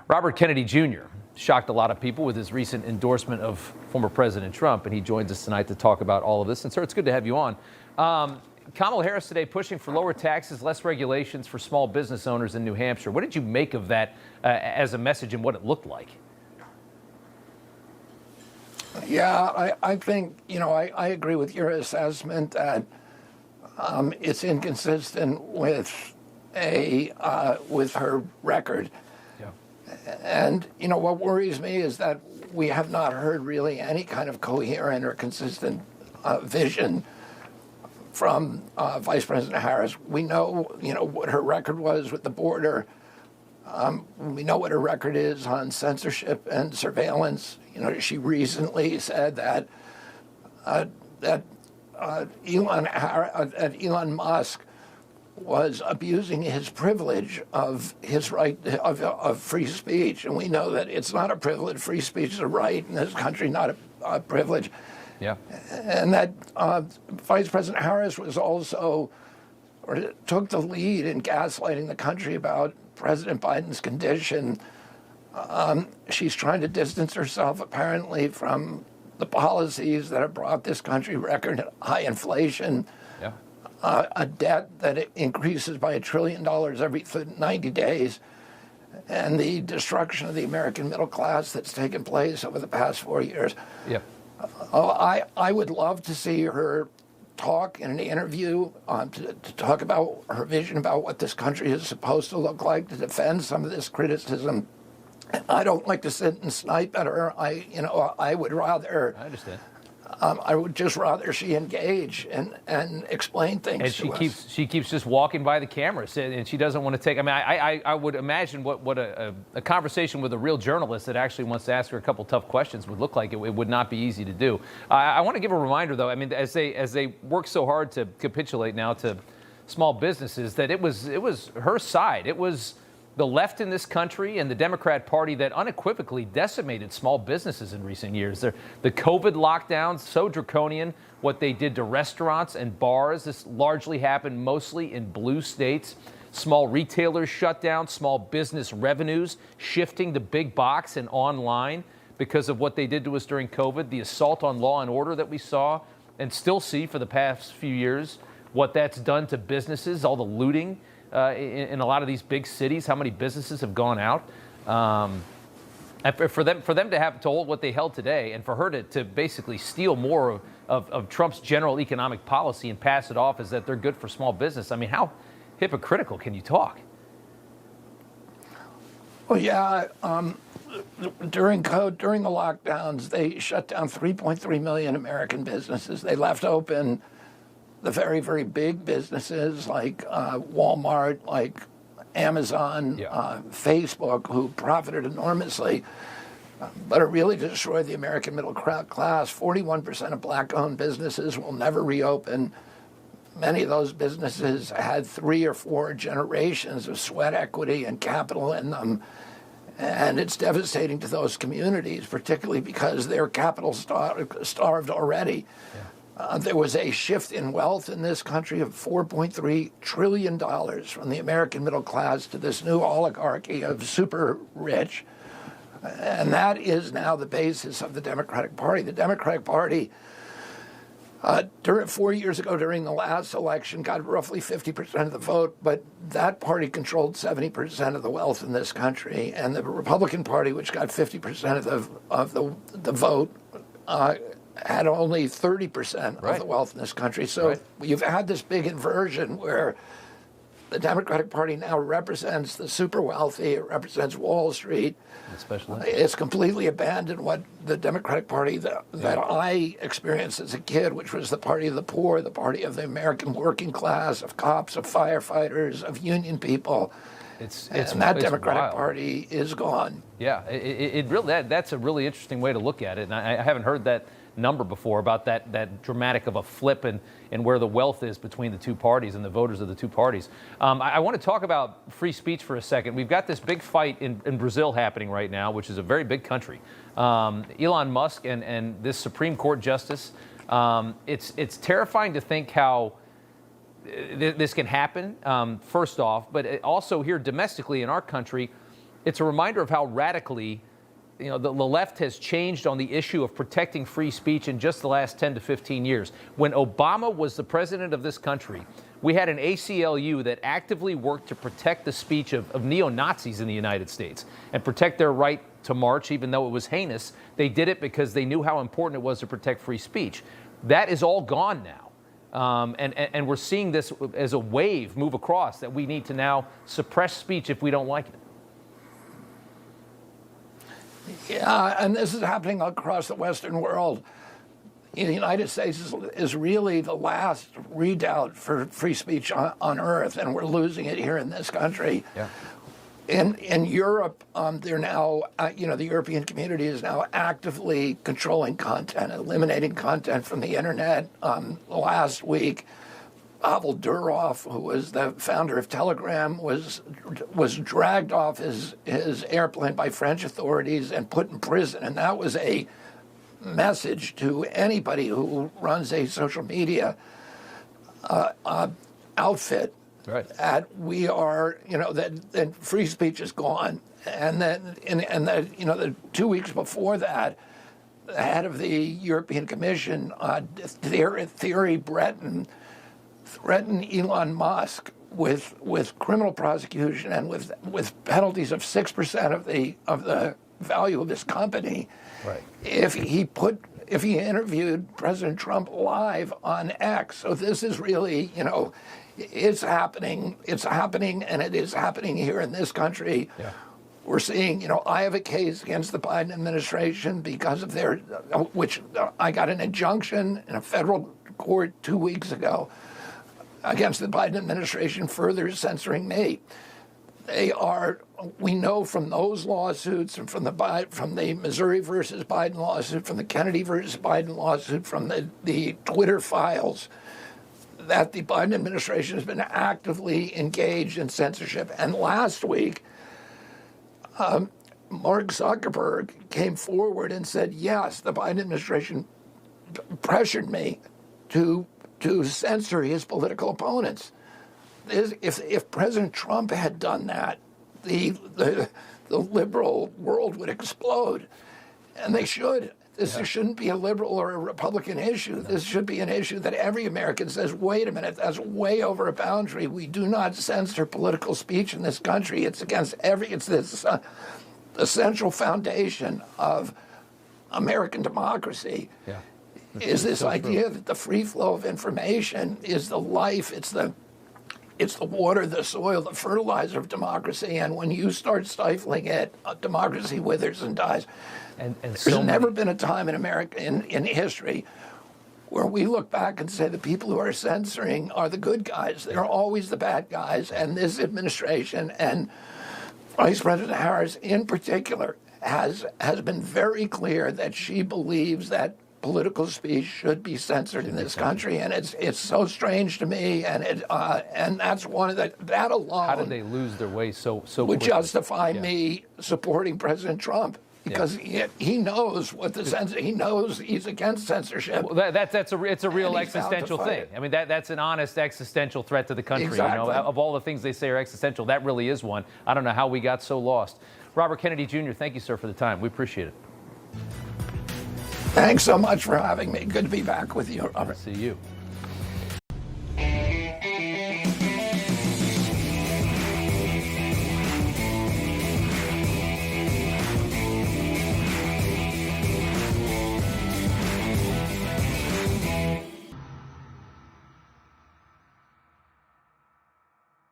Robert Kennedy Jr. shocked a lot of people with his recent endorsement of former President Trump, and he joins us tonight to talk about all of this. And, sir, it's good to have you on. Kamala Harris today pushing for lower taxes, less regulations for small business owners in New Hampshire. What did you make of that as a message and what it looked like? Yeah, I think, I agree with your assessment that it's inconsistent with her record. Yeah. And, what worries me is that we have not heard really any kind of coherent or consistent vision from Vice President Harris. We know, what her record was with the border. We know what her record is on censorship and surveillance. She recently said that Elon Musk was abusing his privilege of his right of free speech, and we know that it's not a privilege. Free speech is a right in this country, not a privilege. Yeah. And that Vice President Harris was also, or took the lead in gaslighting the country about President Biden's condition. She's trying to distance herself, apparently, from the policies that have brought this country record high inflation, yeah. A debt that increases by $1 trillion every 90 days, and the destruction of the American middle class that's taken place over the past 4 years. Yeah. I would love to see her talk in an interview to talk about her vision about what this country is supposed to look like, to defend some of this criticism. I don't like to sit and snipe at her. I would rather. I understand. I would just rather she engage and explain things. And she keeps just walking by the cameras, and she doesn't want to take. I mean, I would imagine what a conversation with a real journalist that actually wants to ask her a couple tough questions would look like. It would not be easy to do. I want to give a reminder, though. I mean, as they work so hard to capitulate now to small businesses, that it was her side. It was the left in this country and the Democrat Party that unequivocally decimated small businesses in recent years. The COVID lockdowns, so draconian, what they did to restaurants and bars. This largely happened mostly in blue states. Small retailers shut down, small business revenues shifting to big box and online because of what they did to us during COVID. The assault on law and order that we saw and still see for the past few years, what that's done to businesses, all the looting. In a lot of these big cities, how many businesses have gone out? And for them to hold what they held today, and for her to basically steal more of Trump's general economic policy and pass it off as that they're good for small business. I mean, how hypocritical can you talk? Well, yeah. During the lockdowns, they shut down 3.3 million American businesses. They left open the very, very big businesses like Walmart, like Amazon, yeah. Facebook, who profited enormously, but it really destroyed the American middle class. 41% of black-owned businesses will never reopen. Many of those businesses had 3 or 4 generations of sweat equity and capital in them. And it's devastating to those communities, particularly because they're capital starved already. Yeah. There was a shift in wealth in this country of $4.3 trillion from the American middle class to this new oligarchy of super rich. And that is now the basis of the Democratic Party. The Democratic Party, 4 years ago during the last election, got roughly 50% of the vote, but that party controlled 70% of the wealth in this country. And the Republican Party, which got 50% of the vote, had only 30% right. of the wealth in this country. So right. You've had this big inversion where the Democratic Party now represents the super wealthy. It represents Wall Street. Especially. It's completely abandoned what the Democratic Party that I experienced as a kid, which was the party of the poor, the party of the American working class, of cops, of firefighters, of union people. And that Democratic wild. Party is gone. Yeah, it really that's a really interesting way to look at it, and I haven't heard that number before about that dramatic of a flip and where the wealth is between the two parties and the voters of the two parties. I want to talk about free speech for a second. We've got this big fight in Brazil happening right now, which is a very big country. Elon Musk and this Supreme Court justice. It's terrifying to think how this can happen, first off, but also here domestically in our country, It's a reminder of how radically, the left has changed on the issue of protecting free speech in just the last 10 to 15 years. When Obama was the president of this country, we had an ACLU that actively worked to protect the speech of neo-Nazis in the United States and protect their right to march, even though it was heinous. They did it because they knew how important it was to protect free speech. That is all gone now. And we're seeing this as a wave move across, that we need to now suppress speech if we don't like it. Yeah, and this is happening across the Western world. The United States is really the last redoubt for free speech on earth, and we're losing it here in this country. Yeah. In Europe, they're now, the European community is now actively controlling content, eliminating content from the internet. Last week, Pavel Durov, who was the founder of Telegram, was dragged off his airplane by French authorities and put in prison. And that was a message to anybody who runs a social media outfit. Right. That we are, that free speech is gone. And then, the 2 weeks before that, the head of the European Commission, Thierry Breton, threatened Elon Musk with criminal prosecution and with penalties of 6% of the value of his company, right, if he interviewed President Trump live on X. So this is really, it's happening, and it is happening here in this country. Yeah. We're seeing, I have a case against the Biden administration because of which I got an injunction in a federal court 2 weeks ago against the Biden administration further censoring me. We know from those lawsuits and from the Missouri versus Biden lawsuit, from the Kennedy versus Biden lawsuit, from the Twitter files, that the Biden administration has been actively engaged in censorship. And last week, Mark Zuckerberg came forward and said, yes, the Biden administration pressured me to censor his political opponents. If President Trump had done that, the liberal world would explode, and they should. This shouldn't be a liberal or a Republican issue. This should be an issue that every American says, wait a minute, that's way over a boundary. We do not censor political speech in this country. It's against it's this essential foundation of American democracy. Yeah. Is this idea that the free flow of information is the life, it's the water, the soil, the fertilizer of democracy, and when you start stifling it, democracy withers and dies. And There's never been a time in America, in history, where we look back and say the people who are censoring are the good guys. They're always the bad guys, and this administration and Vice President Harris in particular has been very clear that she believes that political speech should be censored in this country, and it's so strange to me, and that's one of that alone. How did they lose their way so would quickly? justify me supporting President Trump, because he knows what he knows he's against censorship. Well, it's a real existential thing. I mean, that's an honest existential threat to the country. Exactly. Of all the things they say are existential, that really is one. I don't know how we got so lost. Robert Kennedy Jr., thank you, sir, for the time. We appreciate it. Thanks so much for having me. Good to be back with you, Robert. See you.